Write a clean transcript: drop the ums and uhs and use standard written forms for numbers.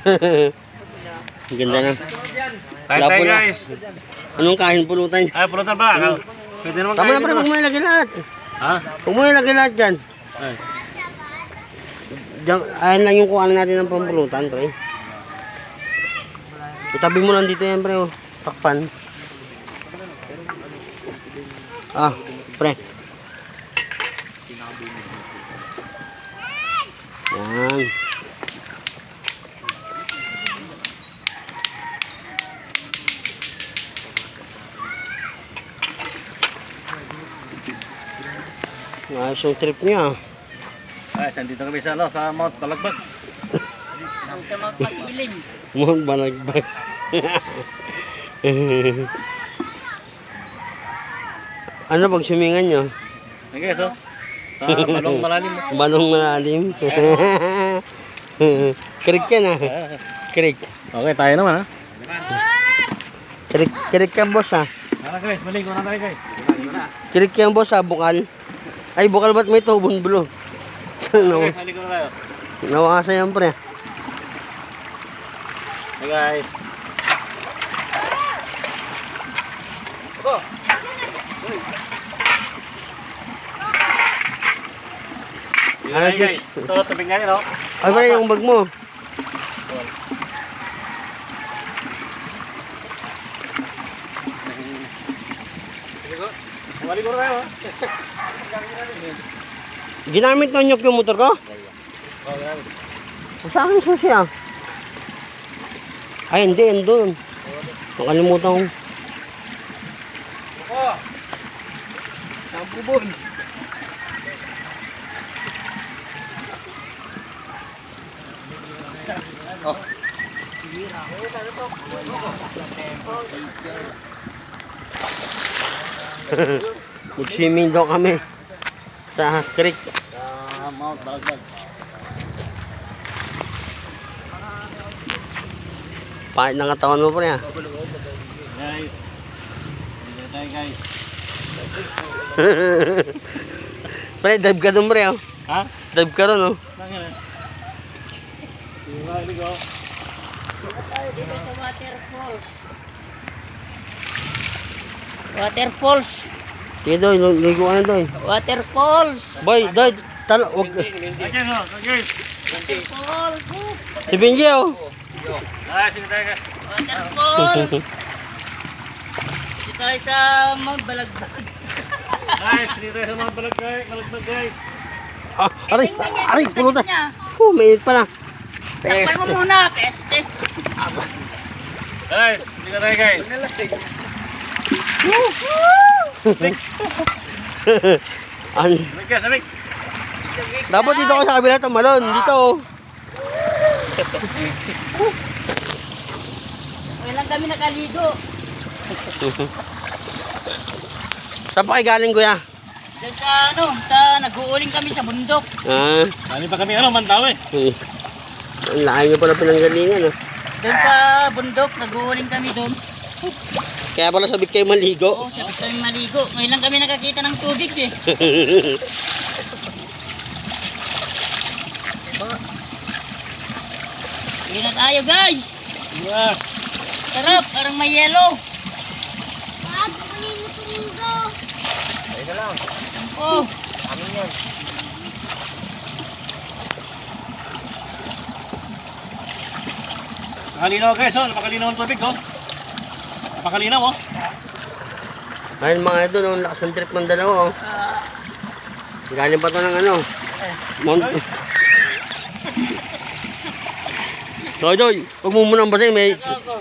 Ganda na. Kain tayo guys. Anong kain pulutan? Ay, pulutan ba? Pwede naman Tama kain na pre, huwag mo ilagay lahat. Ha? Huwag mo ilagay lahat dyan. Ay. Ayan lang yung kuhaan natin ng pampulutan pre. Itabi mo lang dito yan pre. Oh. Takpan. Ah, pre. Yan. Ayos yung trip niya. Ay, nandito kami sa ano, sa Mount Balagbag. Sa Mount Makiling. Mount Balagbag. Ano pag sumingan nyo? Okay, so. Sa balong malalim. Balong malalim. Kirik yan ah. Kirik. Okay, tayo naman ha. Kirik yan boss ah. Tara guys, maligo na tayo guys. Kirik yan boss ah, bukal. Ay bukal ba't may tubon blo? Okay, maligo na tayo. Nawasa yan pre. Hey guys. Hey guys. Ito, tabing nga yun, no? Ay pre, yung bag mo. Maligo na tayo, ha? Ginamit na nyok yung motor ko? Sa akin susi ah. Ay hindi, andun. Nakalimutan ko. Ako. Ang bubon. Oh. Mag-swimming daw kami sa creek. Sa Mount Balagbag. Pahit ng katawan mo pre ah. Guys. Maligo tayo guys. Pre, dive ka dun pre oh. Ha? Dive ka ron oh. Langin na. Maligo. Tayo dito sa waterfalls. Waterfalls. Sige doy, ligo ka na doy. Waterfalls. Boy, doy, wag. Again, no? Again. Waterfalls. Si Benji oh. Ay, sige tayo guys. Waterfalls. Dito tayo sa Mount Balagbag. Guys, dito tayo sa mga balagbag guys. Ah, aray, aray, pulutan. Niya. Mainit pala. Takpan Peste. mo muna, peste. Guys, dito tayo guys. Sabik ka, sabik. Dapat dito ko sa kabila tumalon. Dito oh. Ngayon lang kami nakaligo. Saan pa kayo galing kuya? Diyan sa ano, nag-uuling kami sa bundok. Ah, Dali pa kami Mantaw eh. ang laking nyo pala pinanggalingan oh. Doon sa bundok, nag-uuling kami doon. Kaya pala sabik kayo maligo. Oo, sabit kami maligo. Ngayon lang kami nakakita ng tubig eh. Ngayon na tayo guys. Yeah. Sarap, parang may yelo. Tayo na lang. Oh, Amin yan. Napakalinaw guys, oh. Napakalinaw ang tubig, oh. Napakalinaw, oh. Ayun mga ito, ang lakas ng trip ng dalawa oh. Galing pa to ng ano, Mount. Doy, huwag mo munang basahin, may ako.